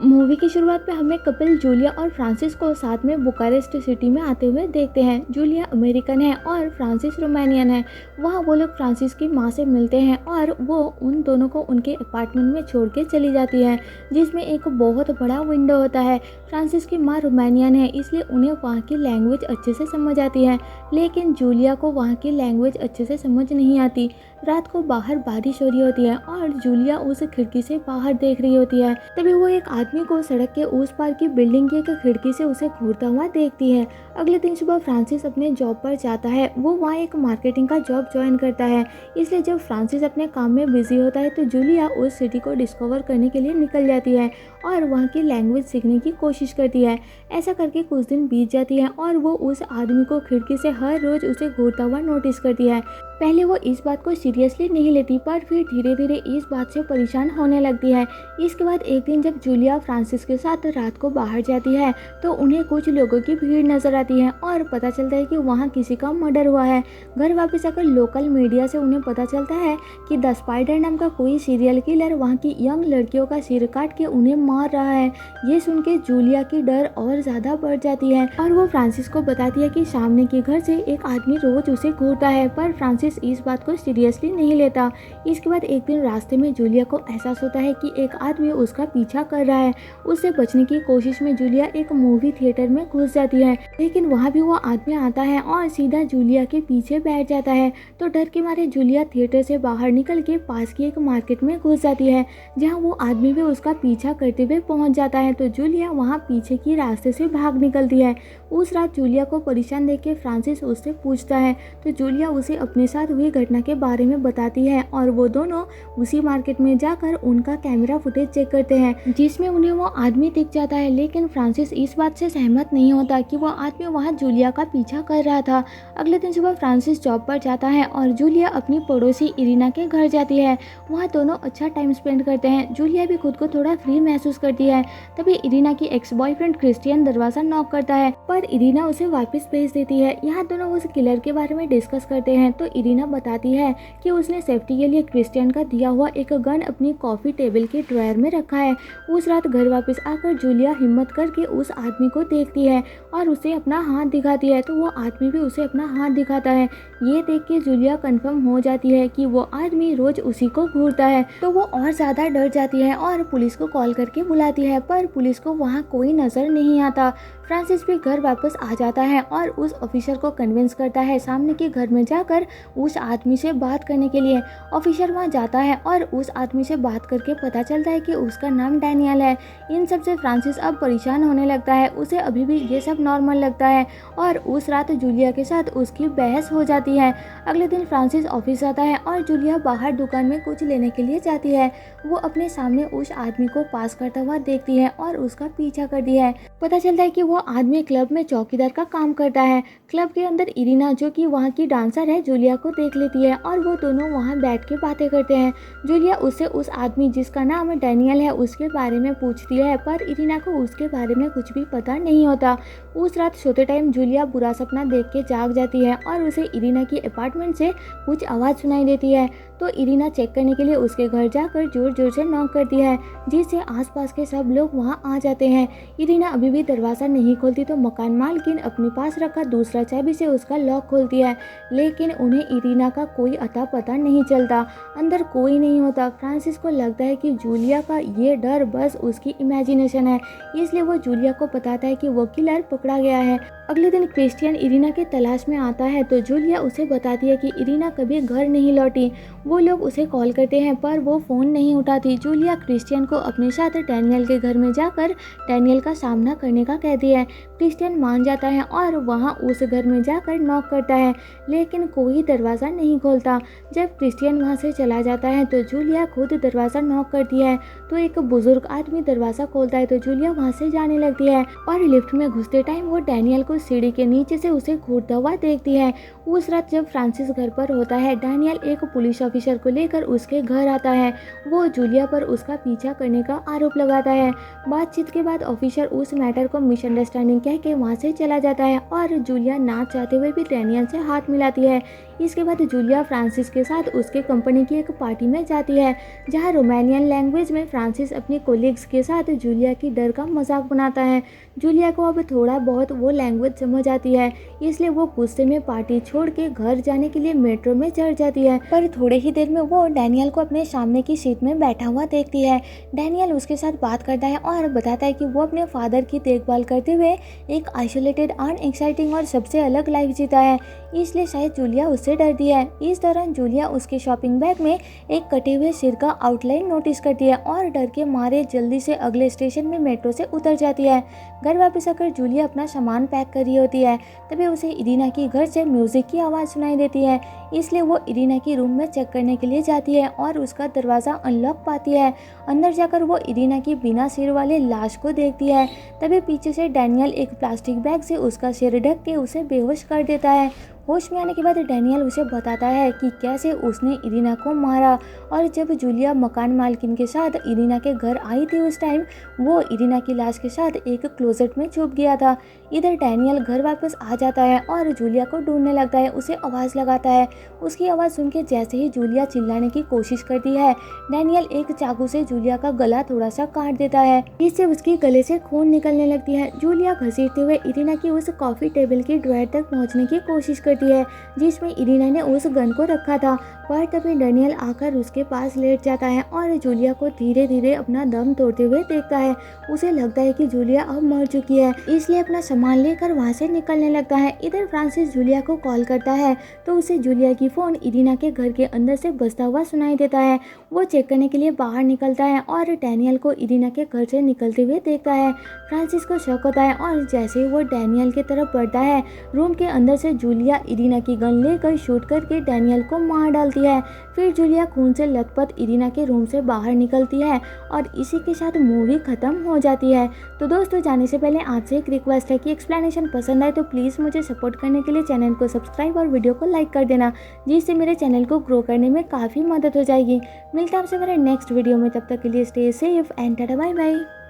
Movie की शुरुआत में हमें कपिल जूलिया और फ्रांसिस को साथ में बुकारेस्ट सिटी में आते हुए देखते हैं। जूलिया अमेरिकन है और फ्रांसिस रोमानियन है। वहाँ वो लोग फ्रांसिस की माँ से मिलते हैं और वो उन दोनों को उनके अपार्टमेंट में छोड़ के चली जाती है, जिसमें एक बहुत बड़ा विंडो होता है। फ्रांसिस की माँ रोमानियन है, इसलिए उन्हें वहाँ की लैंग्वेज अच्छे से समझ आती है, लेकिन जूलिया को वहाँ की लैंग्वेज अच्छे से समझ नहीं आती। रात को बाहर बारिश हो रही होती है और जूलिया उस खिड़की से बाहर देख रही होती है। तभी वो एक आदमी को सड़क के उस पार की बिल्डिंग की एक खिड़की से उसे घूरता हुआ देखती है। अगले दिन सुबह फ्रांसिस अपने जॉब पर जाता है। वो वहाँ एक मार्केटिंग का जॉब ज्वाइन करता है, इसलिए जब फ्रांसिस अपने काम में बिजी होता है तो जूलिया उस सिटी को डिस्कवर करने के लिए निकल जाती है और वहाँ की लैंग्वेज सीखने की कोशिश करती है। ऐसा करके कुछ दिन बीत जाती है और वो उस आदमी को खिड़की से हर रोज उसे घूरता हुआ नोटिस करती है। पहले वो इस बात को सीरियसली नहीं लेती, पर फिर धीरे धीरे इस बात से परेशान होने लगती है। इसके बाद एक दिन जब जूलिया फ्रांसिस के साथ रात को बाहर जाती है तो उन्हें कुछ लोगों की भीड़ नजर आती है और पता चलता है कि वहाँ किसी का मर्डर हुआ है। घर वापस आकर लोकल मीडिया से उन्हें पता चलता है कि द स्पाइडर नाम का कोई सीरियल किलर वहाँ की यंग लड़कियों का सिर काट के उन्हें मार रहा है। ये सुन के जूलिया की डर और ज्यादा बढ़ जाती है और वो फ्रांसिस को बताती है कि सामने के घर से एक आदमी रोज उसे घूरता है, पर फ्रांसिस इस बात को सीरियसली नहीं लेता। इसके बाद एक दिन रास्ते में जूलिया को एहसास होता है कि एक आदमी उसका पीछा कर रहा है। उससे बचने की कोशिश में जूलिया एक मूवी थिएटर में घुस जाती है, लेकिन वहाँ भी वो आदमी आता है और सीधा जूलिया के पीछे बैठ जाता है। तो डर के मारे जूलिया थिएटर से बाहर निकल के पास की एक मार्केट में घुस जाती है, जहाँ वो आदमी भी उसका पीछा करते हुए पहुंच जाता है। तो जूलिया वहाँ पीछे की रास्ते से भाग निकलती है। उस रात जूलिया को परेशान देख के फ्रांसिस उससे पूछता है, तो जूलिया उसे अपने साथ हुई घटना के बारे में बताती है और वो दोनों उसी मार्केट में जाकर उनका कैमरा फुटेज चेक करते हैं, जिसमें उन्हें वो आदमी दिख जाता है। लेकिन फ्रांसिस इस बात से सहमत नहीं होता कि वो आदमी वहाँ जूलिया का पीछा कर रहा था। अगले दिन सुबह फ्रांसिस जॉब पर जाता है और जूलिया अपनी पड़ोसी इरिना के घर जाती है। वहाँ दोनों अच्छा टाइम स्पेंड करते हैं। जूलिया भी खुद को थोड़ा फ्री महसूस करती है। तभी इरिना की एक्स बॉयफ्रेंड क्रिस्टियन दरवाजा नॉक करता है, पर इरिना उसे वापस भेज देती है। यहाँ दोनों उस किलर के बारे में डिस्कस करते हैं तो इरिना बताती है कि उसने सेफ्टी के लिए क्रिस्टियन का दिया हुआ एक गन अपनी कॉफी टेबल के ड्रॉयर में रखा है। उस रात घर वापस आकर जूलिया हिम्मत करके उस आदमी को देखती है और उसे अपना हाथ दिखाती है, तो वो आदमी भी उसे अपना हाथ दिखाता है। ये देख के जूलिया कंफर्म हो जाती है कि वो आदमी रोज उसी को घूरता है, तो वो और ज्यादा डर जाती है और पुलिस को कॉल करके बुलाती है, पर पुलिस को वहाँ कोई नजर नहीं आता। फ्रांसिस भी घर वापस आ जाता है और उस ऑफिसर को कन्विंस करता है सामने के घर में जाकर उस आदमी से बात करने के लिए। ऑफिसर वहां जाता है और उस आदमी से बात करके पता चलता है कि उसका नाम डैनियल है। इन सब से फ्रांसिस अब परेशान होने लगता है। उसे अभी भी ये सब नॉर्मल लगता है और उस रात जूलिया के साथ उसकी बहस हो जाती है। अगले दिन फ्रांसिस ऑफिस आता है और जूलिया बाहर दुकान में कुछ लेने के लिए जाती है। वो अपने सामने उस आदमी को पास करता हुआ देखती है और उसका पीछा करती है। पता चलता है कि वो आदमी क्लब में चौकीदार का काम करता है। क्लब के अंदर इरिना, जो कि वहाँ की डांसर है, जूलिया को देख लेती है और वो दोनों वहाँ बैठ के बातें करते हैं। जूलिया उससे उस आदमी जिसका नाम डैनियल है उसके बारे में पूछती है, पर इरिना को उसके बारे में कुछ भी पता नहीं होता। उस रात सोते टाइम जूलिया बुरा सपना देख के जाग जाती है और उसे इरिना की अपार्टमेंट से कुछ आवाज़ सुनाई देती है। तो इरिना चेक करने के लिए उसके घर जाकर जोर जोर से नॉक करती है, जिससे आसपास के सब लोग वहां आ जाते हैं। इरिना अभी भी दरवाज़ा नहीं खोलती तो मकान मालकिन अपने पास रखा दूसरा चाबी से उसका लॉक खोलती है, लेकिन उन्हें इरिना का कोई अता पता नहीं चलता। अंदर कोई नहीं होता। फ्रांसिस को लगता है कि जूलिया का ये डर बस उसकी इमेजिनेशन है, इसलिए वो जूलिया को बताता है कि वो किलर पकड़ा गया है। अगले दिन क्रिस्टियन इरिना के तलाश में आता है तो जूलिया उसे बताती है कि इरिना कभी घर नहीं लौटी। वो लोग उसे कॉल करते हैं पर वो फ़ोन नहीं उठाती। जूलिया क्रिस्टियन को अपने साथ डैनियल के घर में जाकर डैनियल का सामना करने का कहती है। क्रिस्टियन मान जाता है और वहाँ उस घर में जाकर नॉक करता है, लेकिन कोई दरवाज़ा नहीं खोलता। जब क्रिस्टियन वहाँ से चला जाता है तो जूलिया खुद दरवाज़ा नॉक करती है, तो एक बुजुर्ग आदमी दरवाज़ा खोलता है। तो जूलिया वहाँ से जाने लगती है और लिफ्ट में घुसते टाइम वो डैनियल को सीढ़ी के नीचे से उसे घूरता हुआ देखती है। उस रात जब फ्रांसिस घर पर होता है, डैनियल एक पुलिस ऑफिसर को लेकर उसके घर आता है। वो जूलिया पर उसका पीछा करने का आरोप लगाता है। बातचीत के बाद ऑफिसर उस मैटर को मिसअंडरस्टैंडिंग कह के वहाँ से चला जाता है और जूलिया ना चाहते हुए भी डैनियल से हाथ मिलाती है। इसके बाद जूलिया फ्रांसिस फ्रांसिस के साथ उसके कंपनी की एक पार्टी में जाती है, जहाँ रोमानियन लैंग्वेज में फ्रांसिस अपने कोलीग्स के साथ जूलिया की डर का मजाक बनाता है। जूलिया को अब थोड़ा बहुत वो लैंग्वेज समझ आती है, इसलिए वो गुस्से में पार्टी छोड़ के घर जाने के लिए मेट्रो में चढ़ जाती है। पर थोड़े ही देर में वो डैनियल को अपने सामने की सीट में बैठा हुआ देखती है। डैनियल उसके साथ बात करता है और बताता है कि वो अपने फादर की देखभाल करते हुए एक आइसोलेटेड अनएक्साइटिंग और सबसे अलग लाइफ जीता है, इसलिए शायद जूलिया उससे डरती है। इस दौरान जूलिया उसके शॉपिंग बैग में एक कटे हुए सिर का आउटलाइन नोटिस करती है और डर के मारे जल्दी से अगले स्टेशन में मेट्रो से उतर जाती है। घर वापस आकर जूलिया अपना सामान पैक कर रही होती है, तभी उसे इरीना की घर से म्यूजिक की आवाज़ सुनाई देती है, इसलिए वो इरीना की रूम में चेक करने के लिए जाती है और उसका दरवाज़ा अनलॉक पाती है। अंदर जाकर वो इरीना की बिना सिर वाले लाश को देखती है। तभी पीछे से डैनियल एक प्लास्टिक बैग से उसका सिर ढक के उसे बेहोश कर देता है। होश में आने के बाद डैनियल उसे बताता है कि कैसे उसने इरीना को मारा, और जब जूलिया मकान मालकिन के साथ इरीना के घर आई थी उस टाइम वो इरीना की लाश के साथ एक क्लोजेट में छुप गया था। इधर डैनियल घर वापस आ जाता है और जूलिया को ढूंढने लगता है, उसे आवाज़ लगाता है। उसकी आवाज़ सुन के जैसे ही जूलिया चिल्लाने की कोशिश करती है, डैनियल एक चाकू से जूलिया का गला थोड़ा सा काट देता है, इससे उसके गले से खून निकलने लगती है। जूलिया घसीटते हुए इरीना की उस कॉफ़ी टेबल की ड्रॉयर तक पहुंचने की कोशिश करती है जिसमें इरीना ने उस गन को रखा था, पर तभी डैनियल आकर उसके पास लेट जाता है और जूलिया को धीरे धीरे अपना दम तोड़ते हुए देखता है। उसे लगता है कि जूलिया अब मर चुकी है, इसलिए अपना सामान लेकर वहां से निकलने लगता है। इधर फ्रांसिस जूलिया को कॉल करता है तो उसे जूलिया की फ़ोन इरीना के घर के अंदर से बजता हुआ सुनाई देता है। वो चेक करने के लिए बाहर निकलता है और डैनियल को इरीना के घर से निकलते हुए देखता है। फ्रांसिस को शक होता है और जैसे ही वो डैनियल की तरफ बढ़ता है, रूम के अंदर से जूलिया इरीना की गन लेकर शूट करके डैनियल को मार डालती है। फिर जूलिया खून से लथपथ इरीना के रूम से बाहर निकलती है और इसी के साथ मूवी खत्म हो जाती है। तो दोस्तों, जाने से पहले आपसे एक रिक्वेस्ट है कि एक्सप्लेनेशन पसंद आए तो प्लीज़ मुझे सपोर्ट करने के लिए चैनल को सब्सक्राइब और वीडियो को लाइक कर देना, जिससे मेरे चैनल को ग्रो करने में काफ़ी मदद हो जाएगी। मिलता है आपसे मेरे नेक्स्ट वीडियो में, तब तक के लिए stay safe and tata bye bye.